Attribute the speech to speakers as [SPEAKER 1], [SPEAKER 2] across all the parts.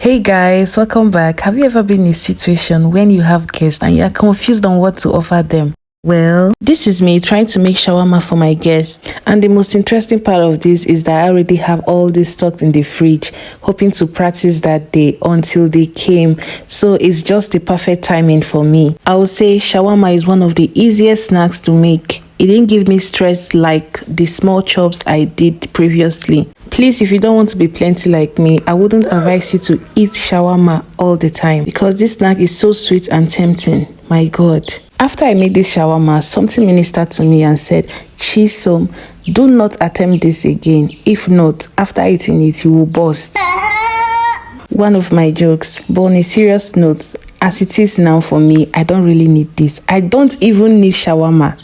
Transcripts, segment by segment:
[SPEAKER 1] Hey guys, welcome back. Have you ever been in a situation when you have guests and you are confused on what to offer them? Well, this is me trying to make shawarma for my guests, and the most interesting part of this is that I already have all this stocked in the fridge, hoping to practice that day until they came. So it's just the perfect timing for me. I would say shawarma is one of the easiest snacks to make. It didn't give me stress like the small chops I did previously. Please, if you don't want to be plenty like me, I wouldn't advise you to eat shawarma all the time because this snack is so sweet and tempting. My God. After I made this shawarma, something ministered to me and said, Chisom, do not attempt this again. If not, after eating it, you will burst. One of my jokes, but on a serious note, as it is now for me, I don't really need this. I don't even need shawarma.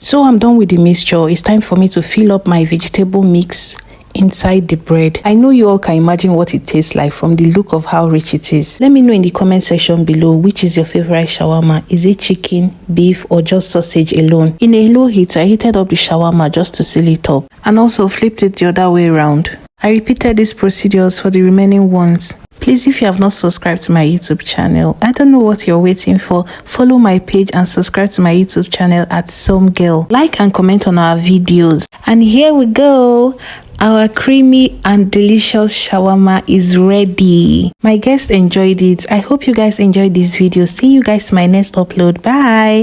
[SPEAKER 1] So I'm done with the mixture. It's time for me to fill up my vegetable mix inside the bread. I know you all can imagine what it tastes like from the look of how rich it is. Let me know in the comment section below which is your favorite shawarma. Is it chicken, beef, or just sausage alone? In a low heat, I heated up the shawarma just to seal it up and also flipped it the other way around. I repeated these procedures for the remaining ones. Please, if you have not subscribed to my YouTube channel, I don't know what you're waiting for. Follow my page and subscribe to my YouTube channel at Some Girl. Like and comment on our videos. And here we go. Our creamy and delicious shawarma is ready. My guests enjoyed it. I hope you guys enjoyed this video. See you guys in my next upload. Bye.